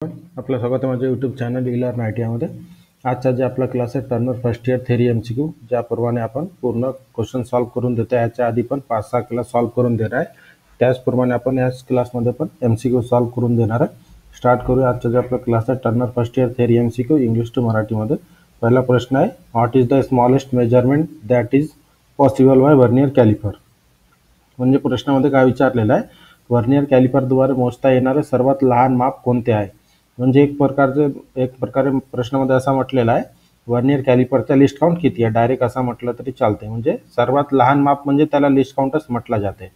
आपलं स्वागत आहे माझ्या यूट्यूब चॅनल ई-लर्न ITमध्ये। आजचा जे आपला क्लास आहे turner first year theory MCQ, ज्याप्रमाणे आपण पूर्ण क्वेश्चन सॉल्व करून देतो। याच्या आधी पण 5-6 क्लास सॉल्व करून देणार आहे, त्याचप्रमाणे आपण याच क्लासमध्ये पण MCQ सॉल्व करून देणार आहे। स्टार्ट करूया। आजचा जे आपला क्लास आहे turner first year theory MCQ English to मराठीमध्ये। पहिला प्रश्न आहे, what is the smallest measurement that is possible by vernier caliper. म्हणजे प्रश्नामध्ये काय विचारलेलं आहे, वर्नियर कॅलिपरद्वारे मोजता येणारे सर्वात लहान माप कोणते आहे। म्हणजे एक प्रकारे प्रश्नामध्ये असा म्हटलेला आहे, वर्नियर कॅलिपरचा लिस्ट काउंट किती आहे। डायरेक्ट असा म्हटलं तरी चालते, म्हणजे सर्वात लहान माप म्हणजे त्याला लिस्ट काउंटच म्हटलं जाते।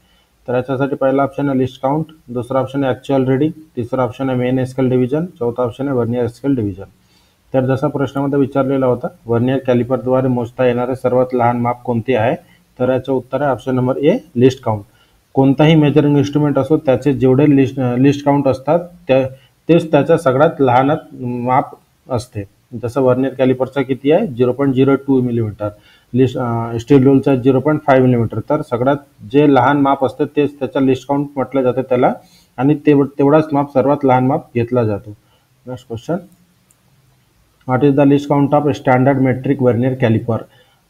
तर याच्यासाठी पहिला ऑप्शन आहे लिस्ट काउंट, दुसरा ऑप्शन आहे ॲक्च्युअल रीडिंग, तिसरा ऑप्शन आहे मेन स्केल डिव्हिजन, चौथा ऑप्शन आहे वर्नियर स्केल डिव्हिजन। तर जसा प्रश्नामध्ये विचारलेला होता, वर्नियर कॅलिपरद्वारे मोजता येणारे सर्वात लहान माप कोणते आहे, तर याचं उत्तर आहे ऑप्शन नंबर ए लिस्ट काउंट। कोणताही मेजरिंग इन्स्ट्रुमेंट असो, त्याचे जेवढे लिस्ट काउंट असतात तेच त्याचा सगळ्यात लहान माप असते। जसं वर्नियर कॅलिपरचा किती आहे 0.02 मिलीमीटर, स्टील रूलचा 0.5 मिलीमीटर। तर सगळ्यात जे लहान माप असते तेच त्याचा लिस्ट काउंट म्हटलं जाते त्याला, आणि तेवढाच माप सर्वात लहान माप घेतला जातो। Next question, what is the least count of standard metric vernier caliper.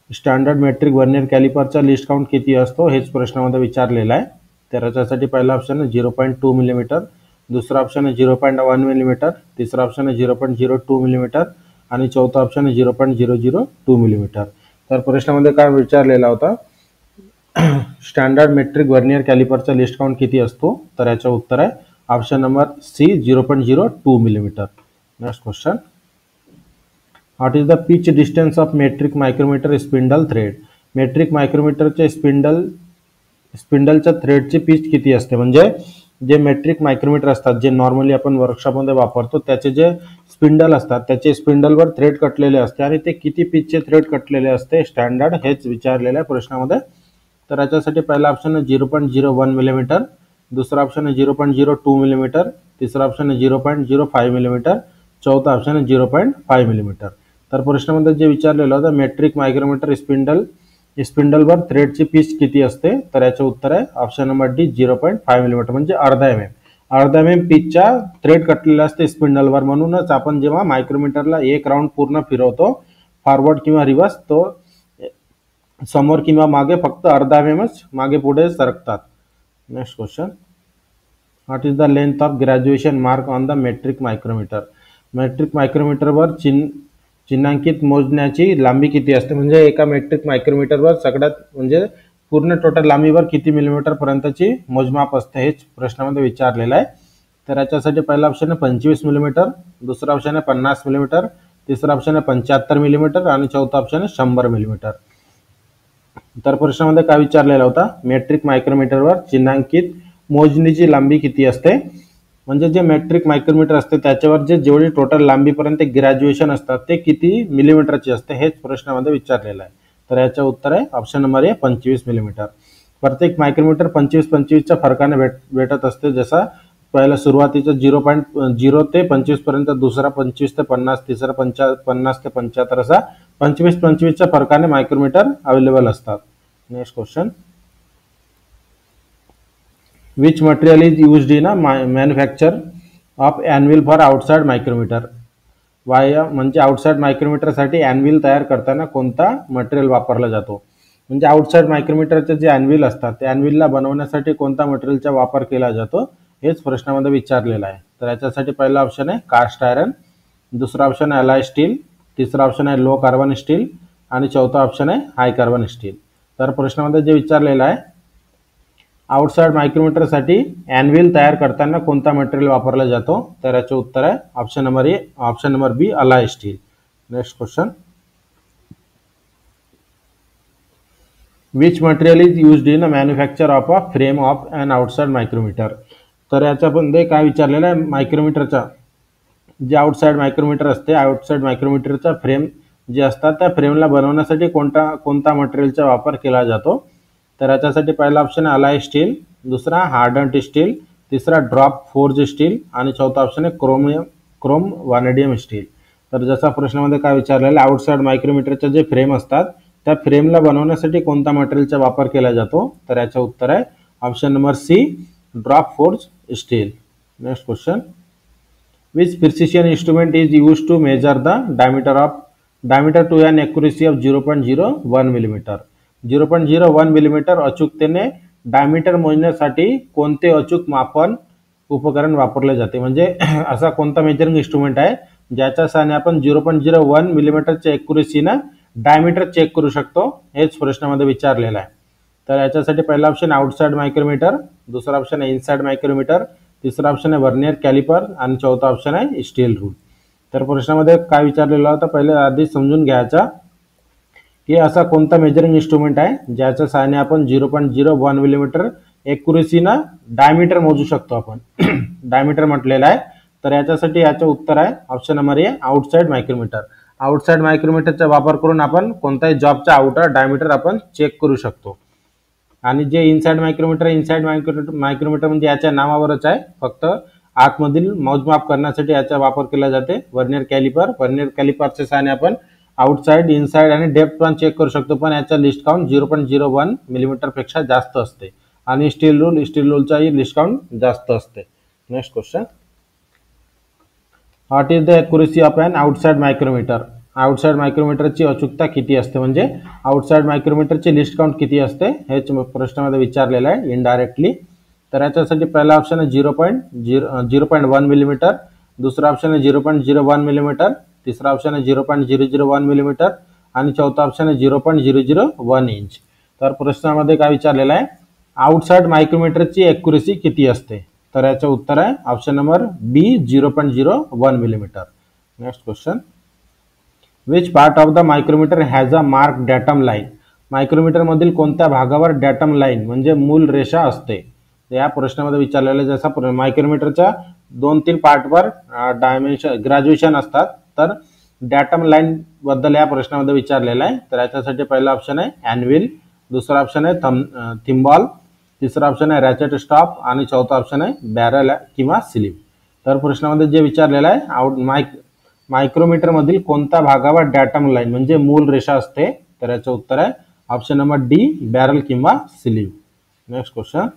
Standard metric vernier कॅलिपरचा लिस्ट काउंट किती असतो हेच प्रश्नामध्ये विचारलेला आहे। तर याच्यासाठी पहिला ऑप्शन आहे 0.2 मिलीमीटर, दुसरा ऑप्शन आहे 0.1 मिलीमीटर, तिसरा ऑप्शन आहे 0.02 मिलीमीटर आणि चौथा ऑप्शन आहे 0.002 मिलीमीटर। तर प्रश्नामध्ये काय विचारलेला होता, स्टँडर्ड मेट्रिक वर्नियर कॅलिपरचा लिस्ट काउंट किती असतो, तर याचं उत्तर आहे option number C 0.02 millimetre. Next question, what is the pitch distance of metric micrometer spindle thread. Metric मायक्रोमीटरचे स्पिंडलच्या थ्रेडची पिच किती असते। म्हणजे जे मेट्रिक मायक्रोमीटर असतात, जे नॉर्मली आपण वर्कशॉपमध्ये वापरतो, त्याचे जे स्पिंडल असतात त्याचे स्पिंडलवर थ्रेड कटलेले असते आणि ते किती पिचचे थ्रेड कटलेले असते स्टँडर्ड हेच विचारलेलं आहे प्रश्नामध्ये। तर याच्यासाठी पहिला ऑप्शन आहे 0.01 मिलीमीटर, दुसरा ऑप्शन आहे 0.02 मिलीमीटर, तिसरा ऑप्शन आहे 0.05 मिलीमीटर, चौथा ऑप्शन आहे 0.5 मिलीमीटर। तर प्रश्नामध्ये जे विचारलेलं होतं, मेट्रिक मायक्रोमीटर स्पिंडलवर थ्रेडची पिच किती असते, तर याचं उत्तर आहे ऑप्शन नंबर डी 0.5 मिलीमीटर, म्हणजे अर्धा mm पिचच्या थ्रेड कटलेला असते स्पिंडलवर। म्हणूनच आपण जेव्हा मायक्रोमीटरला एक राऊंड पूर्ण फिरवतो फॉरवर्ड किंवा रिव्हर्स, तो समोर किंवा मागे फक्त अर्धा mm मागे पुढे सरकतात। Next question, what is the length of graduation mark on the metric micrometer. Metric मायक्रोमीटरवर चिन्हांकित मोजण्याची लांबी किती असते। म्हणजे एका मेट्रिक मायक्रोमीटरवर सगळ्यात म्हणजे पूर्ण टोटल लांबीवर किती मिलीमीटर पर्यंतची मोजमाप असते हेच प्रश्नामध्ये विचारलेलं आहे। तर याच्यासाठी पहिला ऑप्शन आहे 25 मिलीमीटर, दुसरा ऑप्शन आहे 50 मिलीमीटर, तिसरा ऑप्शन आहे 75 मिलीमीटर आणि चौथा ऑप्शन आहे 100 मिलीमीटर। तर प्रश्नामध्ये काय विचारलेला होता, मेट्रिक मायक्रोमीटरवर चिन्हांकित मोजणीची लांबी किती असते। म्हणजे जे मेट्रिक मायक्रोमीटर असते त्याच्यावर जेवढी टोटल लांबीपर्यंत ग्रॅज्युएशन असतात ते किती मिलीमीटरची असते हेच प्रश्नामध्ये विचारलेलं आहे। तर याचं उत्तर आहे ऑप्शन नंबर ए 25 मिलीमीटर। प्रत्येक मायक्रोमीटर 25-25च्या फरकाने भेटत असते। जसा पहिला सुरुवातीचा 0.0 ते 25 पर्यंत, दुसरा 25 ते 50, तिसरा 50 ते 75, असा 25-25च्या फरकाने मायक्रोमीटर अवेलेबल असतात। Next question, which material is used in a manufacture of anvil for outside micrometer। म्हणजे आउटसाइड मायक्रोमीटरसाठी अॅनव्हिल तयार करताना कोणता मटेरियल वापरला जातो। म्हणजे आउटसाइड मायक्रोमीटरचे जे अॅनव्हिल असतात त्या अॅनव्हिलला बनवण्यासाठी कोणता मटेरियलचा वापर केला जातो हेच प्रश्नामध्ये विचारलेला आहे। तर याच्यासाठी पहिला ऑप्शन आहे कास्ट आयरन, दुसरा ऑप्शन आहे अलाय स्टील, तिसरा ऑप्शन आहे लो कार्बन स्टील आणि चौथा ऑप्शन आहे हाय कार्बन स्टील। तर प्रश्नामध्ये जे विचारलेलं आहे, आउटसाइड मायक्रोमीटरसाठी अॅनव्हिल तयार करताना कोणता मटेरियल वापरला जातो, तर याचे उत्तर आहे option number B alloy steel. Next question, which material is used in a manufacture of a frame of an outside micrometer. तर याच्यामध्ये काय विचारलेलं आहे, मायक्रोमीटरचा जे आउटसाइड मायक्रोमीटर असते, आउटसाइड मायक्रोमीटरचा फ्रेम जे असतात त्या फ्रेमला बनवण्यासाठी कोणता मटेरियलचा वापर केला जातो। तर याच्यासाठी पहिला ऑप्शन आहे अलाय स्टील, दुसरा हार्डन्ड स्टील, तिसरा ड्रॉप फोर्ज स्टील आणि चौथा ऑप्शन आहे क्रोम व्हॅनेडियम स्टील। तर जसा प्रश्नामध्ये काय विचारलेलं आहे, आउटसाइड मायक्रोमीटरचे जे फ्रेम असतात त्या फ्रेमला बनवण्यासाठी कोणता मटेरियलचा वापर केला जातो, तर याचं उत्तर आहे option number C drop forge steel. Next question, Which precision instrument is used to measure the diameter to an accuracy of 0.01 millimeter? 0.01 millimetre अचूकतेने diameter मोजण्यासाठी कोणते अचूक मापन उपकरण वापरले जाते? म्हणजे असा कोणता मेजरिंग इन्स्ट्रुमेंट आहे ज्याच्या सहाय्याने आपण 0.01 मिलीमीटरच्या ॲक्युरेसीने डायमीटर चेक करू शकतो, हेच प्रश्नामध्ये विचारलेलं आहे. तर याच्यासाठी पहिला ऑप्शन आउटसाइड मायक्रोमीटर, दुसरा ऑप्शन आहे इनसाइड मायक्रोमीटर, तिसरा ऑप्शन आहे वर्नियर कॅलिपर आणि चौथा ऑप्शन आहे स्टील रूल. तर प्रश्नामध्ये काय विचारलेलं होतं पहिले आधी समजून घ्यायचा की असा कोणता मेजरिंग इन्स्ट्रुमेंट आहे ज्याच्या सहाय्याने आपण 0.01 मिलीमीटर ॲक्युरेसीनं डायमीटर मोजू शकतो आपण. डायमीटर म्हटलेलं आहे. तर याच्यासाठी याचं उत्तर आहे option number A outside micrometer. Outside मायक्रोमीटरचा वापर करून आपण कोणत्याही जॉबचा आउटर डायमीटर आपण चेक करू शकतो. आणि जे इनसाइड मायक्रोमीटर म्हणजे याच्या नावावरच आहे, फक्त आतमधील मोजमाप करण्यासाठी याचा वापर केला जाते. वर्नियर कॅलिपरच्या सहाय्याने आपण आउटसाइड, इनसाइड आणि डेप्थ पण चेक करू शकतो, पण याचा लिस्ट काउंट 0.01 मिलीमीटर पेक्षा जास्त असते. आणि स्टील रूलचाही लिस्ट काउंट जास्त असते. Next question, what is the accuracy of an outside micrometer? Outside मायक्रोमीटरची अचूकता किती असते, म्हणजे आउटसाइड मायक्रोमीटरची लिस्ट काउंट किती असते हेच प्रश्नामध्ये विचारलेलं आहे इनडायरेक्टली. तर याच्यासाठी पहिला ऑप्शन आहे 0.1 मिलीमीटर, दुसरा ऑप्शन आहे 0.01 मिलीमीटर, तिसरा ऑप्शन आहे 0.001 मिलीमीटर आणि चौथा ऑप्शन आहे 0.001 इंच. तर प्रश्नामध्ये काय विचारलेलं आहे, आउटसाइड मायक्रोमीटरची ॲक्युरेसी किती असते? तर याचं उत्तर आहे option number B 0.01 millimetre. Next question, which part of the micrometer has a mark datum line? Micrometer मधील कोणत्या भागावर डॅटम लाईन म्हणजे मूल रेषा असते? या प्रश्नामध्ये विचारलेलं जसा मायक्रोमीटरच्या 2-3 पार्टवर ग्रॅज्युएशन असतात, तर डॅटम लाईन बद्दल या प्रश्नामध्ये विचारलेलं आहे. तर याच्यासाठी पहिला ऑप्शन आहे ॲनव्हिल, दुसरा ऑप्शन आहे थिम्बॉल, तिसरा ऑप्शन आहे रॅचेट स्टॉप आणि चौथा ऑप्शन आहे बॅरल किंवा स्लीव. तर प्रश्नामध्ये जे विचारलेलं आहे मायक्रोमीटर मधील कोणत्या भागावर डॅटम लाईन म्हणजे मूल रेषा असते? तर याचं उत्तर आहे ऑप्शन नंबर डी बॅरल किंवा slew. Next question,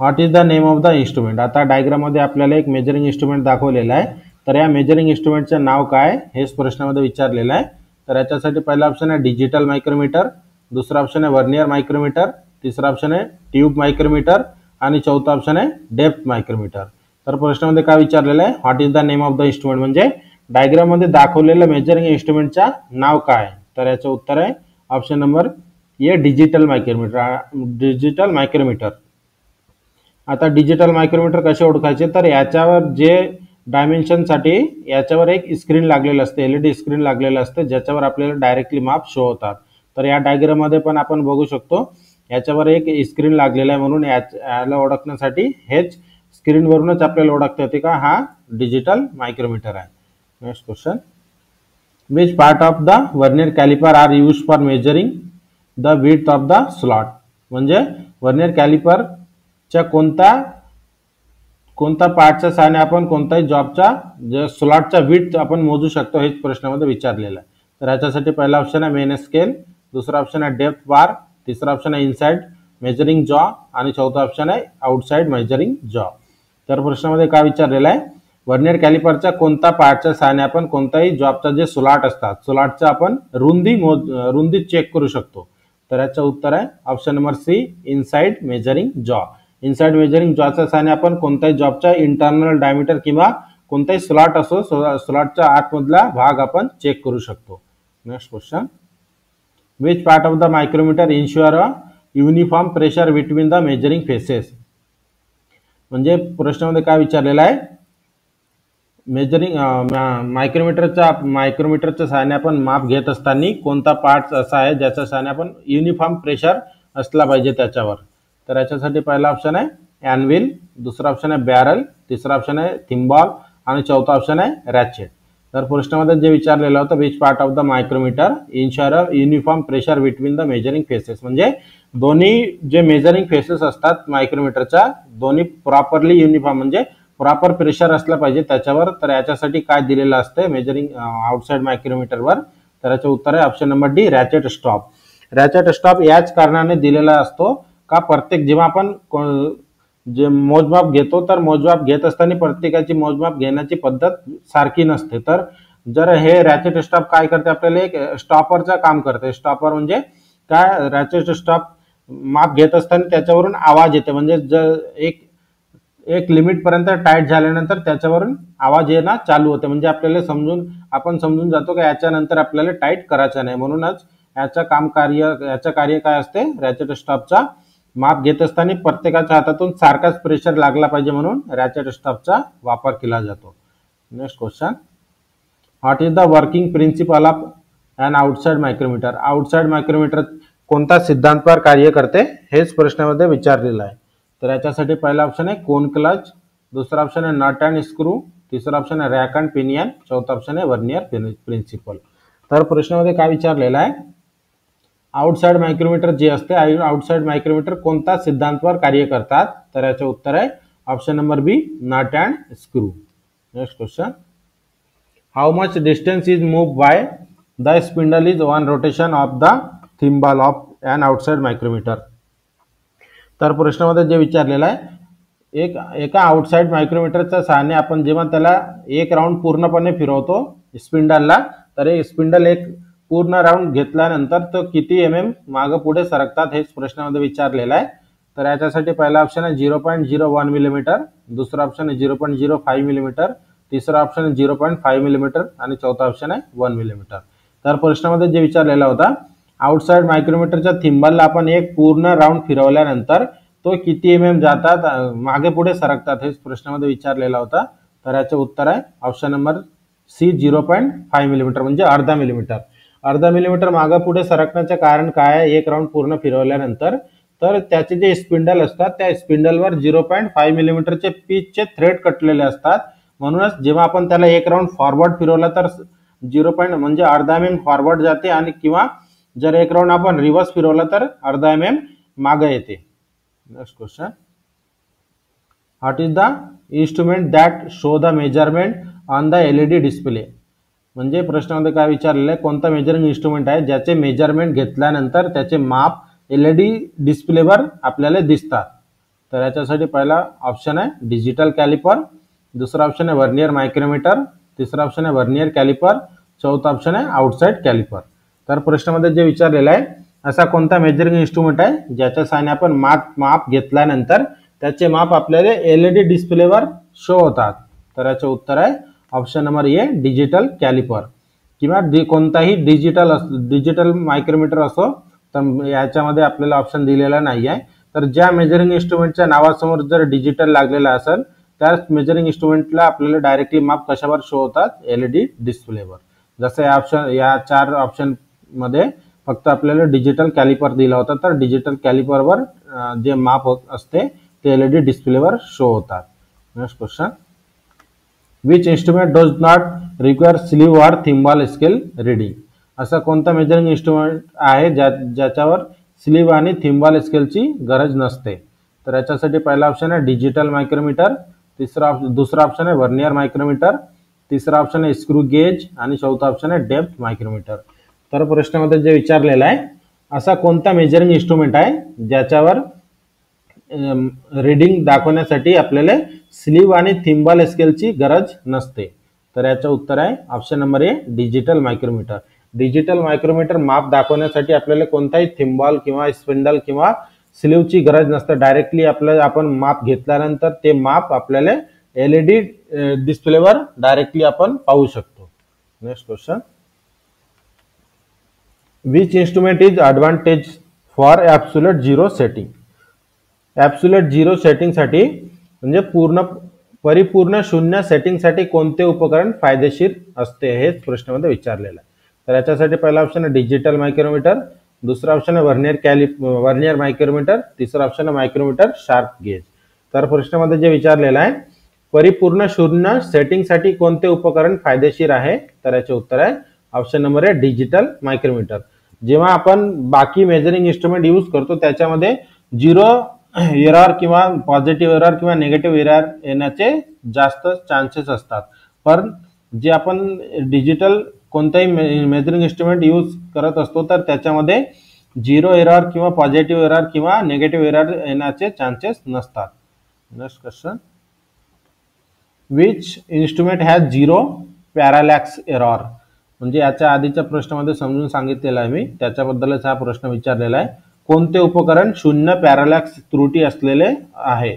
what is the name of the instrument? आता डायग्राममध्ये आपल्याला एक मेजरिंग इन्स्ट्रुमेंट दाखवलेला आहे, तर या मेजरिंग इन्स्ट्रुमेंटचे नाव काय हेच प्रश्नामध्ये विचारलेलं आहे. तर याच्यासाठी पहिला ऑप्शन आहे डिजिटल मायक्रोमीटर, दुसरा ऑप्शन आहे वर्नियर मायक्रोमीटर, तिसरा ऑप्शन आहे ट्यूब मायक्रोमीटर आणि चौथा ऑप्शन आहे डेप्थ मायक्रोमीटर. तर प्रश्नामध्ये काय विचारलेलं आहे, what is the name of the instrument म्हणजे डायग्राममध्ये दाखवलेलं मेजरिंग इन्स्ट्रुमेंटच्या नाव काय? तर याचं उत्तर आहे option number A digital micrometer. आता डिजिटल मायक्रोमीटर कसे ओळखायचे, तर याच्यावर जे डायमेन्शनसाठी याच्यावर एक स्क्रीन लागलेलं असते, LED स्क्रीन लागलेलं असते, ज्याच्यावर आपल्याला डायरेक्टली माप शो होतात. तर या डायग्राममध्ये पण आपण बघू शकतो याच्यावर एक स्क्रीन लागलेला आहे, म्हणून याला ओळखण्यासाठी हेच स्क्रीनवरूनच आपल्याला ओळखता येते का हा डिजिटल मायक्रोमीटर आहे. Next question, which part of the vernier caliper are use for measuring the width of the slot? म्हणजे वर्नियर कॅलिपरच्या कोणत्या पार्टच्या सहाय्याने आपण कोणत्याही जॉबच्या स्लॉटचा विड्थ आपण मोजू शकतो हेच प्रश्नामध्ये विचारलेलं आहे. तर याच्यासाठी पहिला ऑप्शन आहे मेन स्केल, दुसरा ऑप्शन आहे डेप्थ बार, तिसरा ऑप्शन आहे इनसाइड मेजरिंग जॉ आणि चौथा ऑप्शन आहे आउटसाइड मेजरिंग जॉ. तर प्रश्नामध्ये काय विचारलेलं आहे, वर्नियर कोणत्या पार्टच्या सहाय्याने आपण कोणत्याही जॉबचा जे स्लॉट असतात स्लॉटचा आपण रुंदी चेक करू शकतो? तर याचं उत्तर आहे option number C inside measuring jaw. Inside measuring जॉच्या सहाय्याने आपण कोणत्याही जॉबचा इंटरनल डायमीटर किंवा कोणताही स्लॉट असो स्लॉटचा आतमधला भाग आपण चेक करू शकतो. Next question, which part of the micrometer ensure a uniform pressure between the measuring faces? म्हणजे प्रश्नामध्ये काय विचारलेलं आहे, मायक्रोमीटरच्या सहाय्याने आपण माप घेत असताना कोणता पार्ट असा आहे ज्याच्या सहाय्याने आपण युनिफॉर्म प्रेशर असला पाहिजे त्याच्यावर? तर याच्यासाठी पहिला ऑप्शन आहे ॲनव्हिल, दुसरा ऑप्शन आहे बॅरल, तिसरा ऑप्शन आहे थिम्बॉल आणि चौथा ऑप्शन आहे रॅचेट. तर प्रश्नामध्ये जे विचारलेलं होतं which part of the micrometer ensure uniform pressure between the measuring faces, म्हणजे दोन्ही जे मेजरिंग फेसेस असतात मायक्रोमीटरच्या दोन्ही प्रॉपरली युनिफॉर्म म्हणजे प्रॉपर प्रेशर असलं पाहिजे त्याच्यावर. तर याच्यासाठी काय दिलेलं असते मेजरिंग आउटसाइड मायक्रोमीटरवर? तर याचं उत्तर आहे option number D ratchet stop. Ratchet stop याच कारणाने दिलेला असतो का प्रत्येक जेव्हा आपण जे मोजमाप घेतो तर मोजमाप घेत असताना प्रत्येकाची मोजमाप घेण्याची पद्धत सारखी नसते. तर जर हे रॅचेट स्टॉप काय करते, आपल्याला एक स्टॉपरचं काम करते. स्टॉपर म्हणजे काय, रॅचेट स्टॉप माप घेत असताना त्याच्यावरून आवाज येते, म्हणजे जर एक लिमिट पर्यंत टाईट झाल्यानंतर त्याच्यावरून आवाज येणं चालू होते, म्हणजे आपल्याला आपण समजून जातो की याच्यानंतर आपल्याला टाईट करायचं नाही. म्हणूनच याचं कार्य काय असते, रॅचेट स्टॉपचा माप घेत असताना प्रत्येकाच्या हातातून सारखाच प्रेशर लागला पाहिजे, म्हणून रॅचेट स्टॉपचा वापर केला जातो. Next question, what is the working principle of an outside micrometer. Outside micrometer कोणत्या सिद्धांतावर कार्य करते, हेच प्रश्नामध्ये विचारलेलं आहे. तर याच्यासाठी पहिला ऑप्शन आहे कोन क्लच, दुसरा ऑप्शन आहे नट अँड स्क्रू, तिसरा ऑप्शन आहे रॅक अँड पिनियन, चौथा ऑप्शन आहे वर्नियर प्रिन्सिपल. तर प्रश्नामध्ये काय विचारलेलं आहे, आउटसाइड मायक्रोमीटर जे असते, आउटसाइड मायक्रोमीटर कोणत्या सिद्धांतावर कार्य करतात. तर याचे उत्तर आहे option number B, nut and screw. Next question, how much distance is moved by the spindle is one rotation of the thimble of an outside micrometer. तर प्रश्नामध्ये जे विचारलेलं आहे, एका आउटसाइड मायक्रोमीटरच्या सहाय्याने आपण जेव्हा त्याला एक राऊंड पूर्णपणे फिरवतो स्पिंडलला, तर एक स्पिंडल एक पूर्ण राऊंड घेतल्यानंतर तो किती मागं पुढे सरकतात, हेच प्रश्नामध्ये विचारलेलं आहे. तर याच्यासाठी पहिला ऑप्शन आहे 0.01 मिलीमीटर, दुसरा ऑप्शन आहे 0.05 मिलीमीटर, तिसरा ऑप्शन आहे 0.5 मिलीमीटर आणि चौथा ऑप्शन आहे 1 मिलीमीटर. तर प्रश्नामध्ये जे विचारलेला होता, आउटसाइड मायक्रोमीटरच्या थिंबलला आपण एक पूर्ण राऊंड फिरवल्यानंतर तो किती जातात, मागे पुढे सरकतात, हेच प्रश्नामध्ये विचारलेला होता. तर याचे उत्तर आहे ऑप्शन नंबर सी, 0.5 मिलीमीटर, म्हणजे अर्धा मिलीमीटर. अर्धा मिलीमीटर मागे पुढे सरकण्याचे कारण काय आहे, एक राऊंड पूर्ण फिरवल्यानंतर, तर त्याचे जे स्पिंडल असतात त्या स्पिंडलवर 0.5 मिलीमीटरचे पीचचे थ्रेड कटलेले असतात. म्हणूनच जेव्हा आपण त्याला एक राऊंड फॉरवर्ड फिरवला तर 0. अर्धा फॉरवर्ड जाते, आणि किंवा जर एक राऊंड आपण रिव्हर्स फिरवला तर अर्धा मागे येते. Next question, what is the instrument that show the measurement on the LED display. म्हणजे प्रश्नामध्ये काय विचारलेलं आहे, कोणता मेजरिंग इन्स्ट्रुमेंट आहे ज्याचे मेजरमेंट घेतल्यानंतर त्याचे माप LED डिस्प्लेवर आपल्याला दिसतात. तर याच्यासाठी पहिला ऑप्शन आहे डिजिटल कॅलिपर, दुसरा ऑप्शन आहे वर्नियर मायक्रोमीटर, तिसरा ऑप्शन आहे वर्नियर कॅलिपर, चौथा ऑप्शन आहे आउटसाइड कॅलिपर. तर प्रश्नामध्ये जे विचारलेलं आहे, असा कोणता मेजरिंग इन्स्ट्रुमेंट आहे ज्याच्या सहाय्याने आपण माप घेतल्यानंतर त्याचे माप आपल्याला LED डिस्प्लेवर शो होतात. तर याचे उत्तर आहे option number A, digital calliper, किंवा कोणताही डिजिटल मायक्रोमीटर असो. तर याच्यामध्ये आपल्याला ऑप्शन दिलेला नाही आहे. तर ज्या मेजरिंग इन्स्ट्रुमेंटच्या नावासमोर जर डिजिटल लागलेला असेल त्याच मेजरिंग इन्स्ट्रुमेंटला आपल्याला डायरेक्टली माप कशावर शो होतात, LED डिस्प्लेवर. जसं या 4 ऑप्शन मध्ये फक्त आपल्याला डिजिटल कॅलिपर दिला होता, तर डिजिटल कॅलिपरवर जे माप असते ते LED डिस्प्लेवर शो होतात. Next question, which instrument does not require slew or thimble scale reading. असा कोणता मेजरिंग इन्स्ट्रुमेंट आहे ज्याच्यावर स्लीव आणि थिम्बल स्केलची गरज नसते. तर याच्यासाठी पहिला ऑप्शन आहे डिजिटल मायक्रोमीटर, दुसरा ऑप्शन आहे वर्नियर मायक्रोमीटर, तिसरा ऑप्शन आहे स्क्रू गेज आणि चौथा ऑप्शन आहे डेप्थ मायक्रोमीटर. तर प्रश्नामध्ये जे विचारलेलं आहे, असा कोणता मेजरिंग इन्स्ट्रुमेंट आहे ज्याच्यावर रीडिंग दाखवण्यासाठी आपल्याला स्लीव आणि थिम्बल स्केलची गरज नसते. तर याचं उत्तर आहे option number A, digital micrometer. Digital micrometer माप दाखवण्यासाठी आपल्याला कोणताही थिम्बल किंवा स्पिंडल किंवा स्लीवची गरज नसते. डायरेक्टली आपण माप घेतल्यानंतर ते माप आपल्याला LED डिस्प्लेवर डायरेक्टली आपण पाहू शकतो. Next question, which instrument is advantage for absolute zero setting. Absolute zero सेटिंगसाठी म्हणजे परिपूर्ण शून्य सेटिंगसाठी कोणते उपकरण फायदेशीर असते, हेच प्रश्नामध्ये विचारलेलं आहे. तर याच्यासाठी पहिला ऑप्शन आहे डिजिटल मायक्रोमीटर, दुसरा ऑप्शन आहे वर्नियर मायक्रोमीटर, तिसरा ऑप्शन आहे मायक्रोमीटर शार्प गेज. तर प्रश्नामध्ये जे विचारलेलं आहे, परिपूर्ण शून्य सेटिंगसाठी कोणते उपकरण फायदेशीर आहे, तर याचे उत्तर आहे ऑप्शन नंबर आहे डिजिटल मायक्रोमीटर. जेव्हा आपण बाकी मेजरिंग इन्स्ट्रुमेंट यूज करतो त्याच्यामध्ये 0 एरर किंवा पॉझिटिव्ह एरर किंवा निगेटिव्ह एरर येण्याचे जास्त चान्सेस असतात. पण जे आपण डिजिटल कोणताही मेजरिंग इन्स्ट्रुमेंट यूज करत असतो तर त्याच्यामध्ये 0 एरर किंवा पॉझिटिव्ह एरर किंवा निगेटिव्ह एरर येण्याचे चान्सेस नसतात. Next question, which instrument has zero parallax error. म्हणजे याच्या आधीच्या प्रश्नामध्ये समजून सांगितलेलं आहे मी, त्याच्याबद्दलच हा प्रश्न विचारलेला आहे. कोणते उपकरण शून्य पॅरालॅक्स त्रुटी असलेले आहे.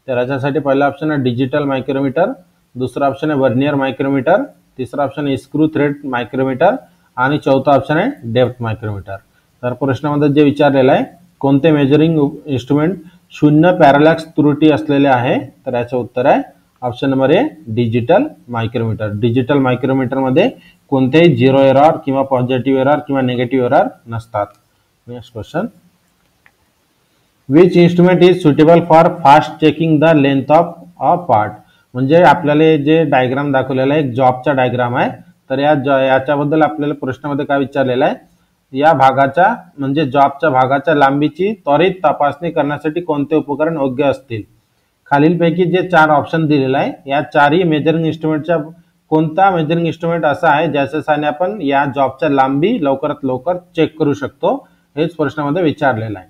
तर याच्यासाठी पहिला ऑप्शन आहे डिजिटल मायक्रोमीटर, दुसरा ऑप्शन आहे वर्नियर मायक्रोमीटर, तिसरा ऑप्शन आहे स्क्रू थ्रेड मायक्रोमीटर आणि चौथा ऑप्शन आहे डेप्थ मायक्रोमीटर. तर प्रश्नामध्ये जे विचारलेलं आहे, कोणते मेजरिंग इन्स्ट्रुमेंट शून्य पॅरालॅक्स त्रुटी असलेले आहे. तर याचं उत्तर आहे option number A digital micrometer. Digital micrometer मध्ये कोणतेही झिरो एरर किंवा पॉझिटिव्ह एरर किंवा निगेटिव्ह एरर नसतात. Next question, which instrument is suitable for fast checking the length of a part. म्हणजे आपल्याला जे डायग्राम दाखवलेला आहे एक जॉबचा डायग्राम आहे. तर याच्याबद्दल आपल्याला प्रश्नामध्ये काय विचारलेलं आहे, या भागाच्या म्हणजे जॉबच्या भागाच्या लांबीची त्वरित तपासणी करण्यासाठी कोणते उपकरण योग्य असतील. खालीलपैकी जे चार ऑप्शन दिलेले आहे, या चारही मेजरिंग इन्स्ट्रुमेंटच्या कोणता मेजरिंग इन्स्ट्रुमेंट असा आहे ज्याच्या सहाय्याने आपण या जॉबच्या लांबी लवकरात लवकर चेक करू शकतो, हेच प्रश्नामध्ये विचारलेलं आहे.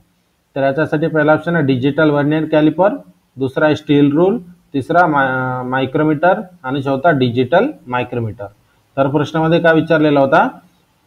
तर याच्यासाठी पहिला ऑप्शन आहे डिजिटल वर्नियर कॅलिपर, दुसरा आहे स्टील रूल, तिसरा मायक्रोमीटर आणि चौथा डिजिटल मायक्रोमीटर. तर प्रश्नामध्ये काय विचारलेला होता,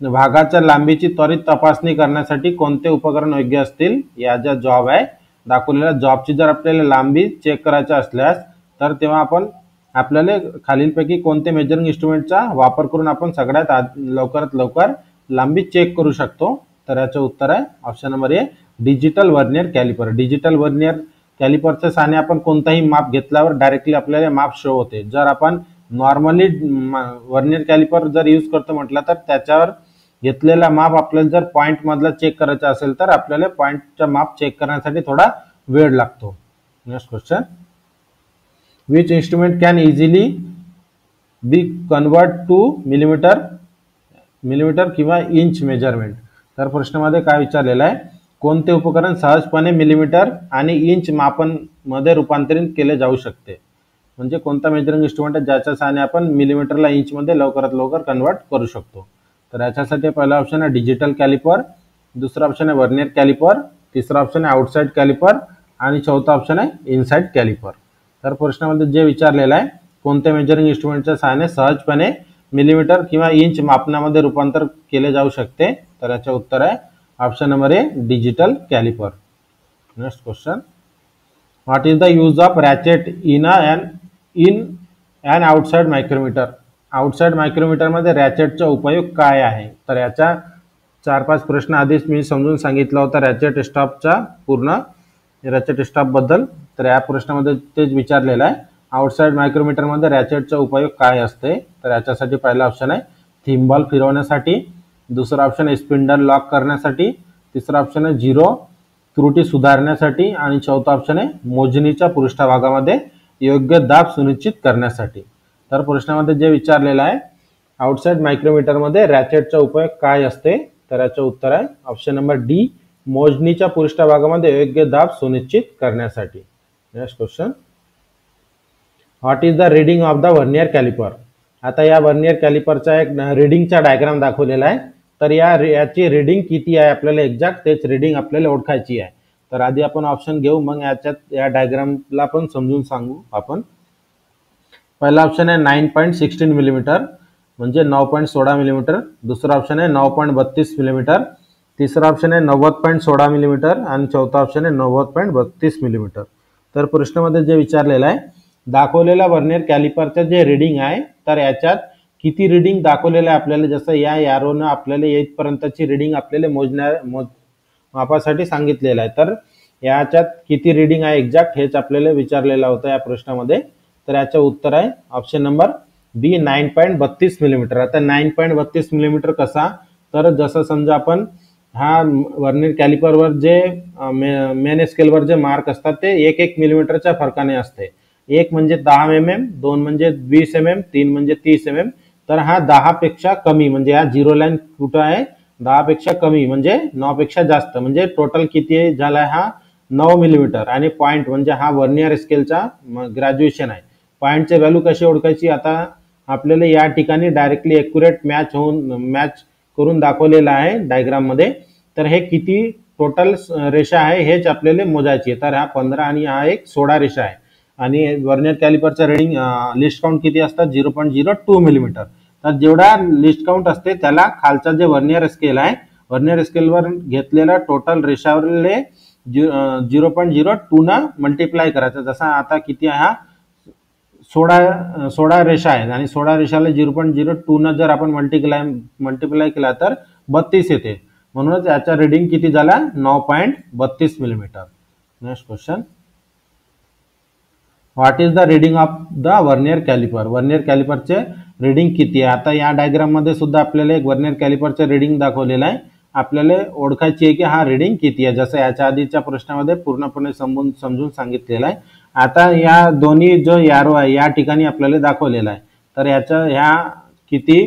भागाच्या लांबीची त्वरित तपासणी करण्यासाठी कोणते उपकरण योग्य असतील. या ज्या जॉब आहे दाखवलेल्या जॉबची जर आपल्याला लांबी चेक करायची असल्यास तर तेव्हा आपण आपल्याला खालीलपैकी कोणते मेजरिंग इन्स्ट्रुमेंटचा वापर करून आपण सगळ्यात लवकरात लवकर लांबी चेक करू शकतो. तर याचं उत्तर आहे option number A digital vernier caliper. Digital vernier कॅलिपरच्या सहाय्याने आपण कोणताही माप घेतल्यावर डायरेक्टली आपल्याला माप शो होते. जर आपण नॉर्मली वर्नियर कॅलिपर जर यूज करतो म्हटलं तर त्याच्यावर घेतलेला माप आपल्याला जर पॉइंट मधला चेक करायचा असेल तर आपल्याला पॉइंटचा माप चेक करण्यासाठी थोडा वेळ लागतो. Next question, which instrument can easily be convert to millimetre किंवा इंच मेजरमेंट. तर प्रश्नामध्ये काय विचारलेलं आहे, कोणते उपकरण सहजपणे मिलीमीटर आणि इंच मापन मध्ये रूपांतरित केले जाऊ शकते. म्हणजे कोणता मेजरिंग इन्स्ट्रुमेंट आहे ज्याच्या सहाय्याने आपण मिलीमीटरला इंच मध्ये लवकरात लवकर कन्वर्ट करू शकतो. तर याच्यासाठी पहिला ऑप्शन आहे डिजिटल कॅलिपर, दुसरा ऑप्शन आहे वर्नियर कॅलिपर, तिसरा ऑप्शन आहे आउटसाइड कॅलिपर आणि चौथा ऑप्शन आहे इनसाइड कॅलिपर. तर प्रश्नामध्ये जे विचारलेलं आहे, कोणत्या मेजरिंग इन्स्ट्रुमेंटच्या सहाय्याने सहजपणे मिलीमीटर किंवा इंच मापनामध्ये रूपांतर केले जाऊ शकते. तर याचे उत्तर आहे option number A digital caliper. Next question, what is the use of ratchet in and outside micrometer. Outside micrometer मध्ये रॅचेटचा उपयोग काय आहे. तर याच्या 4-5 प्रश्न आधीच मी समजून सांगितलं होतं रॅचेट स्टॉपचा पूर्ण रॅचेट स्टॉप बद्दल. तर या प्रश्नामध्ये तेच विचारलेलं आहे, आउटसाइड मायक्रोमीटर मध्ये रॅचेटचा उपयोग काय असते. तर याच्यासाठी पहिला ऑप्शन आहे थिंबल फिरवण्यासाठी, दुसरा ऑप्शन आहे स्पिंडल लॉक करण्यासाठी, तिसरा ऑप्शन आहे झिरो त्रुटी सुधारण्यासाठी आणि चौथा ऑप्शन आहे मोजणीच्या पृष्ठभागामध्ये योग्य दाब सुनिश्चित करण्यासाठी. तर प्रश्नामध्ये जे विचारलेलं आहे, आउटसाइड मायक्रोमीटर मध्ये रॅचेटचा उपयोग काय असते. तर याचं उत्तर आहे ऑप्शन नंबर डी मोजणीच्या पृष्ठभागामध्ये योग्य दाब सुनिश्चित करण्यासाठी. Next question, what is the reading of the vernier caliper. आता या वर्नियर कॅलिपरचा एक रीडिंगचा डायग्राम दाखवलेला आहे. तर याची रीडिंग किती आहे आपल्याला एक्झॅक्ट तेच रीडिंग आपल्याला ओळखायची आहे. तर आधी आपण ऑप्शन घेऊ, मग या डायग्रामला पण समजून सांगू आपण. पहिला ऑप्शन आहे 9.16 मिलीमीटर म्हणजे 9.16 मिलीमीटर, दुसरा ऑप्शन आहे 9.32 मिलीमीटर, तिसरा ऑप्शन आहे 90.16 मिलीमीटर आणि चौथा ऑप्शन आहे 90.32 मिलीमीटर. तर प्रश्नामध्ये जे विचारलेलं आहे, दाखवलेल्या वर्नियर कॅलिपरचं जे रीडिंग आहे तर याच्यात किती रीडिंग दाखवलेलं आहे आपल्याला, जसं या यारोनं आपल्याला येथपर्यंतची रीडिंग आपल्याला मापासाठी सांगितलेलं आहे. तर याच्यात किती रीडिंग आहे एक्झॅक्ट हेच आपल्याला विचारलेलं होतं या प्रश्नामध्ये. तर याचं उत्तर आहे ऑप्शन नंबर बी 9.32 मिलीमीटर. आता 9.32 मिलीमीटर कसा, तर जसं समजा आपण हा वर्नियर कॅलिपरवर जे मेन स्केलवर जे मार्क असतात ते 1-1 मिलीमीटरच्या फरकाने असते. 1 म्हणजे 10 mm, 2 म्हणजे 20 mm, 3 म्हणजे 30 mm. तर हा 10 पेक्षा कमी म्हणजे हा झिरो लाईन कुठं आहे 10 पेक्षा कमी म्हणजे 9 पेक्षा जास्त म्हणजे टोटल किती झाला हा 9 मिलीमीटर. आणि पॉईंट म्हणजे हा वर्नियर स्केलचा ग्रॅज्युएशन आहे. पॉईंटची व्हॅल्यू कशी ओळखायची, आता आपल्याला या ठिकाणी डायरेक्टली एक्युरेट मॅच करून दाखवलेला आहे डायग्राम मध्ये. तर हे किती टोटल रेषा आहे हेच आपल्याला मोजायची आहे. तर हा 15 आणि हा एक 16 रेषा आहे. आणि वर्नियर कॅलिपरचं रीडिंग लिस्ट काउंट किती असतात 0.02 मिलीमीटर. तर जेवढा लिस्ट काउंट असते त्याला खालचा जे वर्नियर स्केल आहे वर्नियर स्केलवर घेतलेला टोटल रेषावरले 0.02 न मल्टिप्लाय करायचं. जसा आता किती आहे हा 16 रेषा आहेत आणि 16 रेषाला 0.02 न जर आपण मल्टिप्लाय केला तर 32 येते. म्हणूनच याचा रीडिंग किती झाला 9.32 millimetre. Next question, what is the reading of the vernier caliper. Vernier कॅलिपरचे रीडिंग किती आहे. आता या डायग्राम मध्ये सुद्धा आपल्याला एक वर्नियर कॅलिपरचे रीडिंग दाखवलेलं आहे. आपल्याला ओळखायची आहे की हा रीडिंग किती आहे. जसं याच्या आधीच्या प्रश्नामध्ये पूर्णपणे समजून सांगितलेलं आहे. आता या दोन्ही जो यारो आहे या ठिकाणी आपल्याला दाखवलेला आहे. तर याच्या ह्या किती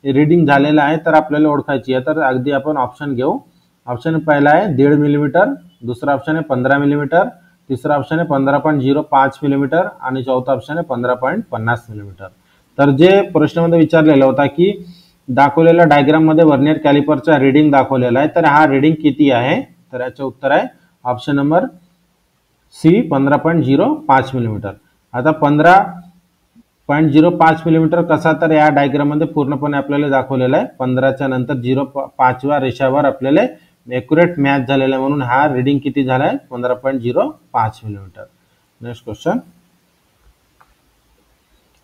रीडिंग झालेलं आहे तर आपल्याला ओळखायची आहे. तर अगदी आपण ऑप्शन घेऊ. ऑप्शन पहिला आहे 1.5 मिलीमीटर, दुसरा ऑप्शन आहे 15 मिलीमीटर, तिसरा ऑप्शन आहे 15.05 मिलीमीटर आणि चौथा ऑप्शन आहे 15.50 मिलीमीटर. तर जे प्रश्नामध्ये विचारलेला होता की दाखवलेल्या डायग्राम मध्ये वर्नियर कॅलिपरचा रीडिंग दाखवलेला आहे तर हा रीडिंग किती आहे. तर याचे उत्तर आहे ऑप्शन नंबर सी 15.05 मिलीमीटर. आता 15.05 मिलीमीटर कसा तर या डायग्राम मध्ये पूर्णपणे आपल्याला दाखवलेला आहे. 15च्या नंतर 0.5व्या रेषावर आपल्याला एक्युरेट मॅच झालेला आहे म्हणून हा रीडिंग किती झाला आहे 15.05 millimetre. Next question,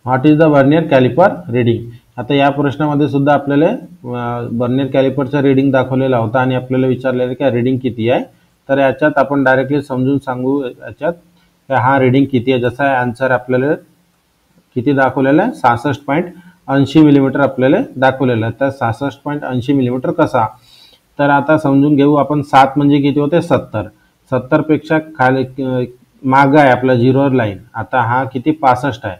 what is the vernier calliper reading. आता या प्रश्नामध्ये सुद्धा आपल्याला वर्नियर कॅलिपरचा रीडिंग दाखवलेला होता आणि आपल्याला विचारलेलं की रीडिंग किती आहे. तर याच्यात आपण डायरेक्टली समजून सांगू याच्यात हा रीडिंग किती आहे. जसा आन्सर आपल्याला किती दाखवलेला आहे 66.80 मिलीमीटर आपल्याला दाखवलेला आहे. तर 66.80 मिलीमीटर कसा तर आता समजून घेऊ आपण. 7 म्हणजे किती होते 70. 70 पेक्षा खाली माग आहे आपला झिरोवर लाईन. आता हा किती 65 आहे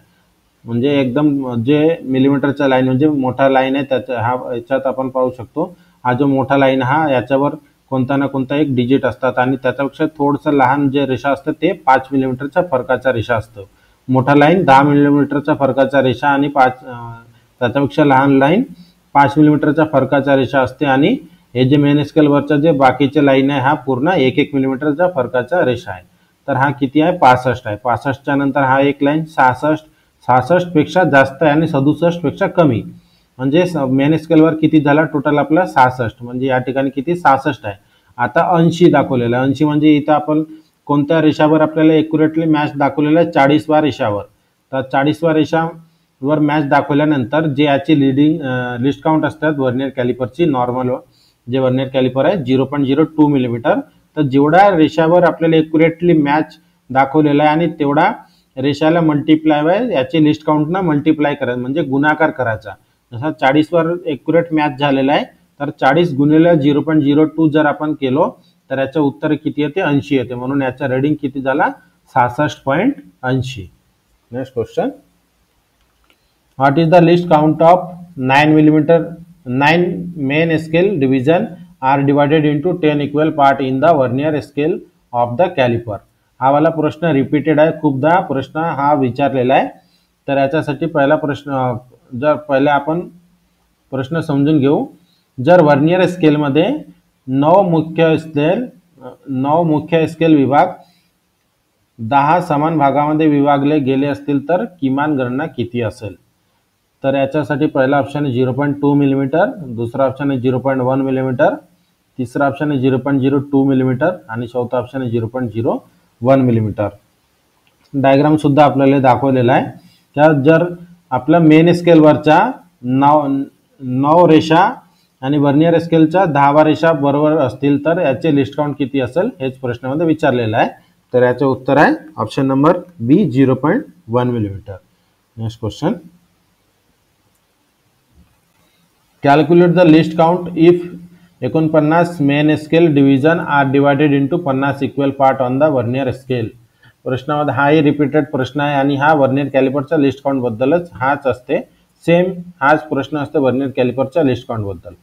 म्हणजे एकदम जे मिलीमीटरचा लाईन म्हणजे मोठा लाईन आहे त्याच्या हा याच्यात आपण पाहू शकतो. हा जो मोठा लाईन हा याच्यावर कोणता ना कोणता एक डिजिट असतात आणि त्याच्यापेक्षा थोडंसं लहान जे रेषा असतं ते 5 मिलीमीटरच्या फरकाचा रेषा असतो. मोठा लाईन 10 मिलीमीटरचा फरकाचा रेषा आणि त्याच्यापेक्षा लहान लाईन 5 मिलीमीटरचा फरकाचा रेषा असते आणि हे जे मेन स्केलवरचा जे बाकीचे लाईन आहे हा पूर्ण 1-1 मिलीमीटरचा फरकाचा रेषा आहे. तर हा किती आहे 65 आहे. 65च्या नंतर हा एक लाईन 66 पेक्षा जास्त आहे आणि 67 पेक्षा कमी म्हणजे मेन स्केलवर किती झाला टोटल आपला 66 म्हणजे या ठिकाणी किती 66 आहे. आता 80 दाखवलेलं आहे. 80 म्हणजे इथं आपण कोणत्या रेषावर आपल्याला एक्युरेटली मॅच दाखवलेला आहे 40व्या रेषावर. तर 40व्या रेषावर मॅच दाखवल्यानंतर जे याची लिस्ट काउंट असतात वर्नियर कॅलिपरची नॉर्मल जे वर्नियर कॅलिपर आहे 0.02 मिलीमीटर. तर जेवढा रेषावर आपल्याला एक्युरेटली मॅच दाखवलेला आहे आणि तेवढा रेषाला मल्टिप्लाय बाय याची लिस्ट काउंटनं मल्टिप्लाय करायचं म्हणजे गुणाकार करायचा. जसा 40वर एक्युरेट मॅच झालेला आहे तर 40 गुणिले 0.02 जर आपण केलो तर याचं उत्तर किती येते 80 येते. म्हणून याचा रीडिंग किती झाला 66.80. Next question, what is the least count of 9 millimetre 9 main scale division are divided into 10 equal part in the vernier scale of the caliper. हा वाला प्रश्न रिपीटेड आहे. खूपदा प्रश्न हा विचारलेला आहे. तर याच्यासाठी पहिला प्रश्न जर पहिले आपण प्रश्न समजून घेऊ. जर वर्नियर स्केलमध्ये 9 मुख्य स्केल विभाग 10 समान भागामध्ये विभागले गेले असतील तर किमान गणना किती असेल. तर याच्यासाठी पहिला ऑप्शन आहे 0.2 मिलीमीटर, दुसरा ऑप्शन आहे 0.1 मिलीमीटर, तिसरा ऑप्शन आहे 0.02 मिलीमीटर आणि चौथा ऑप्शन आहे 0.01 मिलीमीटर. डायग्राम सुद्धा आपल्याला दाखवलेला आहे. त्यात जर आपला मेन स्केलवरच्या 9 रेषा आणि वर्नियर स्केलच्या 10 रेषा बरोबर असतील तर याचे लिस्ट काउंट किती असेल हेच प्रश्नामध्ये विचारलेलं आहे. तर याचे उत्तर आहे option number B 0.1 millimetre. Next question, calculate the least count if 49 main scale division are divided into 50 equal part on the vernier scale. प्रश्नामध्ये हाही रिपीटेड प्रश्न आहे आणि हा वर्नियर कॅलिपरच्या लिस्ट काउंट बद्दलच हाच असते. सेम हाच प्रश्न असते वर्नियर कॅलिपरच्या लिस्ट काउंट बद्दल.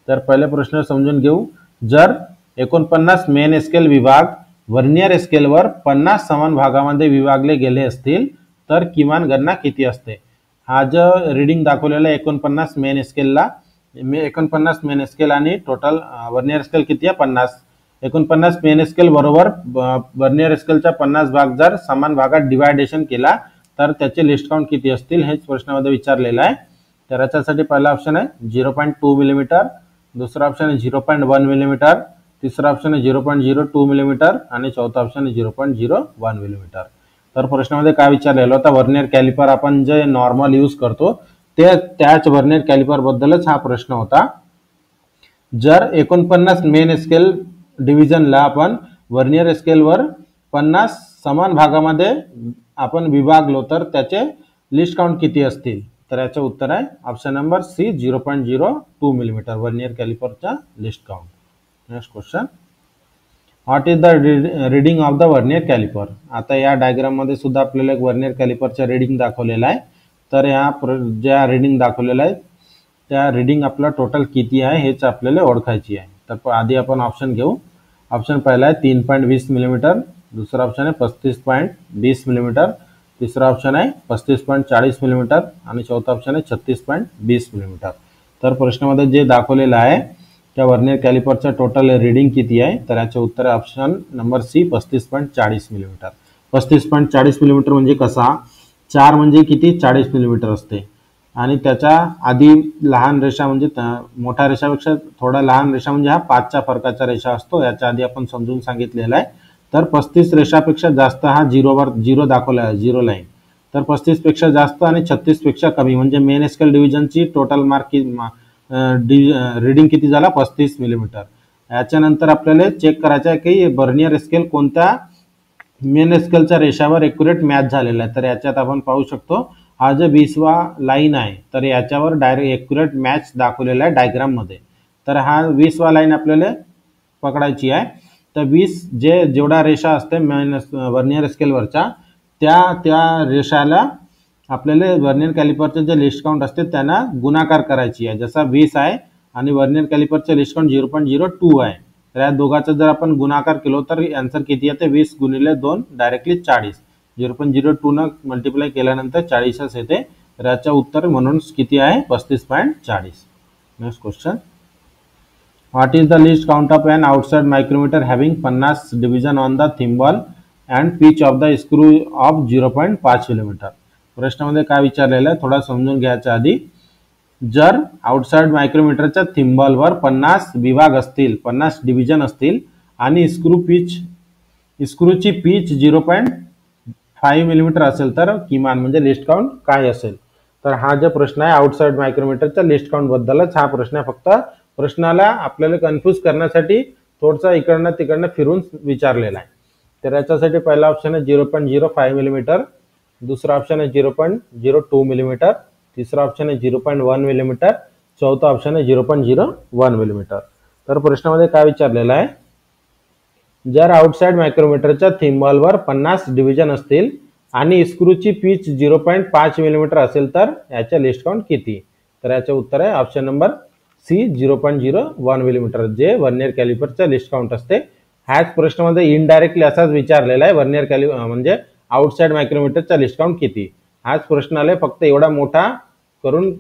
तर पहिले प्रश्न समजून घेऊ. जर 49 मेन स्केल विभाग वर्नियर स्केलवर 50 समान भागामध्ये विभागले गेले असतील तर किमान गणना किती असते. हा जो रीडिंग दाखवलेला 49 मेन स्केलला 49 मेन स्केल आणि टोटल वर्नियर स्केल किती आहे 50. 49 मेन स्केल बरोबर वर्नियर स्केलच्या 50 भाग जर समान भागात डिवायडेशन केला तर त्याचे लिस्ट काउंट किती असतील हेच प्रश्नामध्ये विचारलेलं आहे. तर याच्यासाठी पहिला ऑप्शन आहे 0.2 मिलीमीटर, दुसरा ऑप्शन आहे 0.1 मिलीमीटर, तिसरा ऑप्शन आहे 0.02 मिलीमीटर आणि चौथा ऑप्शन आहे 0.01 मिलीमीटर. तर प्रश्नामध्ये काय विचारलेलं होतं, वर्नियर कॅलिपर आपण जे नॉर्मल यूज करतो त्याच वर्नियर कॅलिपर बद्दलच हा प्रश्न होता. जर 49 मेन स्केल डिव्हिजनला आपण वर्नियर स्केलवर 50 समान भागामध्ये आपण विभागलो तर त्याचे लिस्ट काउंट किती असतील. तर याचं उत्तर आहे option number C 0.02 millimetre vernier कॅलिपरचा least count. Next question, what is the reading of the vernier caliper. आता या डायग्राम मध्ये सुद्धा आपल्याला एक वर्नियर कॅलिपरचा रीडिंग दाखवलेला आहे. तर या ज्या रीडिंग दाखवलेल्या आहेत त्या रीडिंग आपला टोटल किती आहे हेच आपल्याला ओळखायची आहे. तर आधी आपण ऑप्शन घेऊ. ऑप्शन पहिला आहे 3.20 मिलीमीटर, दुसरा ऑप्शन आहे 35.20 मिलीमीटर, तिसरा ऑप्शन आहे 35.40 मिलीमीटर आणि चौथा ऑप्शन आहे 36.20 मिलीमीटर. तर प्रश्नामध्ये जे दाखवलेलं आहे त्या वर्नियर कॅलिपरचं टोटल रीडिंग किती आहे. तर याचे उत्तर आहे option number C 35.40 millimetre. 35.40 millimetre म्हणजे कसा, 4 म्हणजे किती 40 मिलीमीटर असते आणि त्याच्या आधी लहान रेषा म्हणजे मोठ्या रेषापेक्षा थोडा लहान रेषा म्हणजे हा 5च्या फरकाचा रेषा असतो. याच्या आधी आपण समजून सांगितलेलं आहे. तर 35 रेषापेक्षा जास्त हा झिरो दाखवला आहे, झिरो लाईन. तर 35 पेक्षा जास्त आणि 36 पेक्षा कमी म्हणजे मेन स्केल डिव्हिजनची टोटल मार्क रीडिंग किती झाला 35 मिलीमीटर. याच्यानंतर आपल्याला चेक करायचं आहे की वर्नियर स्केल कोणत्या मेन स्केलच्या रेषावर एक्युरेट मॅच झालेला आहे. तर याच्यात आपण पाहू शकतो हा जो 20वा लाईन आहे तर याच्यावर डायरेक्ट एक्युरेट मॅच दाखवलेला आहे डायग्राम मध्ये. तर हा 20वा लाईन आपल्याला पकडायची आहे. तर 20 जेवढा रेषा असते मेन वर्नियर स्केलवरच्या त्या रेषाला आपल्याला वर्नियर कॅलिपरचे जे लिस्ट काउंट असते त्यांना गुणाकार करायची आहे. जसा 20 आहे आणि वर्नियर कॅलिपरचे लिस्ट काउंट 0.02 आहे. तर या दोघांचा जर आपण गुणाकार केलो तर आन्सर किती येते 20 गुणिले 2 डायरेक्टली 40. 0.02 न मल्टिप्लाय केल्यानंतर 40च येते. तर याचं उत्तर म्हणून किती आहे 35.40. Next question, what is the least count of an outside micrometer having 50 division on the thimble and pitch of the screw of 0.5 millimetre. प्रश्नामध्ये काय विचारलेलं आहे थोडा समजून घ्यायच्या आधी, जर आउटसाइड मायक्रोमीटरच्या थिम्बलवर 50 विभाग असतील 50 डिव्हिजन असतील आणि स्क्रूची पिच 0.5 मिलीमीटर असेल तर किमान म्हणजे लिस्ट काउंट काय असेल. तर हा जो प्रश्न आहे आउटसाइड मायक्रोमीटरच्या लिस्ट काउंट बद्दलच हा प्रश्न आहे. फक्त प्रश्नाला आपल्याला कन्फ्यूज करण्यासाठी थोडंसं इकडनं तिकडनं फिरून विचारलेला आहे. तर याच्यासाठी पहिला ऑप्शन आहे 0.05 मिलीमीटर, दुसरा ऑप्शन आहे 0.02 मिलीमीटर, तिसरा ऑप्शन आहे 0.1 मिलीमीटर, चौथा ऑप्शन आहे 0.01 मिलीमीटर. तर प्रश्नामध्ये काय विचारलेलं आहे, जर आउटसाइड मायक्रोमीटरच्या थिम्बलवर 50 डिव्हिजन असतील आणि स्क्रूची पिच 0.5 मिलीमीटर असेल तर याच्या लिस्ट काउंट किती. तर याचे उत्तर आहे ऑप्शन नंबर सी 0.01 मिलीमीटर जे वर्नियर कॅलिपरचा लिस्ट काउंट असते. ह्याच प्रश्नामध्ये इनडायरेक्टली असाच विचारलेला आहे वर्नियर कॅलिपर म्हणजे आउटसाइड मायक्रोमीटरचा लिस्ट काउंट किती. हाच प्रश्न आले फक्त एवढा मोठा करून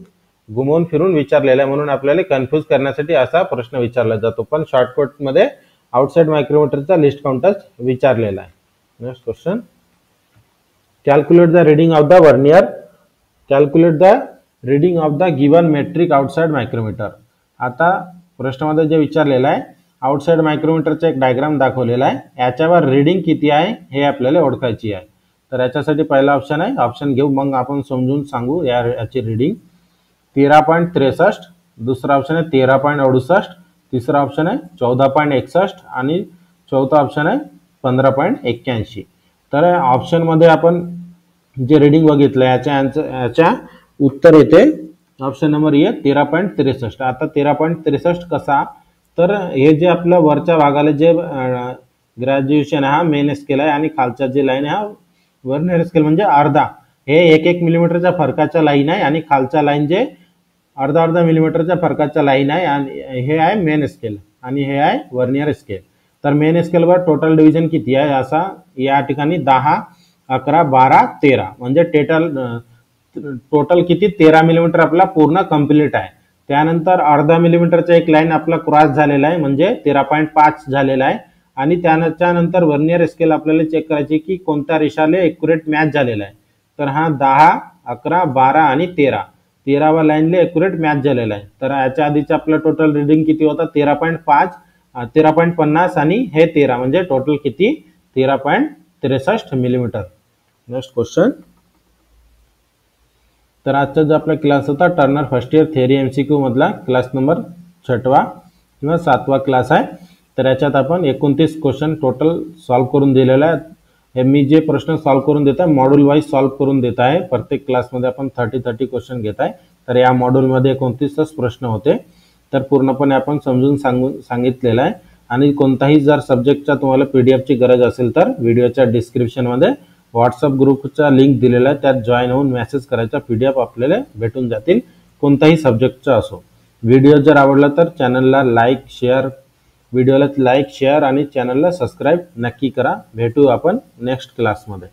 घुमवून फिरून विचारलेला आहे म्हणून आपल्याला कन्फ्यूज करण्यासाठी असा प्रश्न विचारला जातो. पण शॉर्टकट मध्ये आउटसाइड मायक्रोमीटरचा लिस्ट काउंटच विचारलेला आहे. Next question, calculate the reading of the vernier, calculate the reading of the given metric outside micrometer. आता प्रश्नामध्ये जे विचारलेलं आहे आउटसाइड मायक्रोमीटरचा एक डायग्राम दाखवलेला आहे. याच्यावर रीडिंग किती आहे हे आपल्याला ओळखायची आहे. तर याच्यासाठी पहिला ऑप्शन आहे, ऑप्शन घेऊ मग आपण समजून सांगू याची रीडिंग. 13.63, दुसरा ऑप्शन आहे 13.68, तिसरा ऑप्शन आहे 14.61 आणि चौथा ऑप्शन आहे 15.81. तर ऑप्शन मध्ये आपण जे रीडिंग बघितलं याच्या उत्तर येते ऑप्शन नंबर ए 13.63. आता 13.63 कसा, तर हे जे आपलं वरच्या भागाला जे ग्रॅज्युएशन हा मेन स्केल आहे आणि खालच्या जे लाईन आहे हा वर्नियर स्केल म्हणजे अर्धा, हे 1-1 मिलीमीटरच्या फरकाच्या लाईन आहे आणि खालच्या लाईन जे अर्धा मिलीमीटरच्या फरकाच्या लाईन आहे आणि हे आहे मेन स्केल आणि हे आहे वर्नियर स्केल. तर मेन स्केलवर टोटल डिव्हिजन किती आहे असा या ठिकाणी 10, 11, 12, 13 म्हणजे टोटल किती 13 मिलीमीटर आपला पूर्ण कंप्लीट आहे. त्यानंतर अर्धा मिलीमीटरचा एक लाईन आपला क्रॉस झालेला आहे म्हणजे 13.5 झालेला आहे आणि त्यानंतर वर्नियर स्केल आपल्याला चेक करायचे की कोणत्या रेषाला ॲक्युरेट मॅच झालेला आहे. तर हा 10, 11, 12 आणि 13 13वा लाईनला ॲक्युरेट मॅच झालेला आहे. तर याच्या आधीचं आपलं टोटल रीडिंग किती होता 13.5 13.50 आणि हे 13 म्हणजे टोटल किती 13.63 मिलीमीटर. Next question. तर आजचा जो आपला क्लास होता Turner first year theory MCQ मधला क्लास नंबर 6वा किंवा 7वा क्लास आहे. तर याच्यात आपण 29 क्वेश्चन टोटल सॉल्व करून दिलेला आहे. हे मी जे प्रश्न सॉल्व करून देत आहे मॉड्यूल वाईज सॉल्व करून देत आहे. प्रत्येक क्लासमध्ये आपण 30 क्वेश्चन घेत आहे. तर या मॉड्यूलमध्ये 29च प्रश्न होते. तर पूर्णपणे आपण समजून सांगितलेलं आहे. आणि कोणताही जर सब्जेक्टचा तुम्हाला PDF ची गरज असेल तर व्हिडिओच्या डिस्क्रिप्शनमध्ये व्हॉट्सअप ग्रुपचा लिंक दिलेला आहे. त्यात जॉईन होऊन मेसेज करायचा PDF आपल्याला भेटून जातील कोणताही सब्जेक्टचा असो. व्हिडिओ जर आवडला तर चॅनलला व्हिडिओला लाईक शेअर आणि चॅनलला सबस्क्राईब नक्की करा. भेटू आपण नेक्स्ट क्लासमध्ये.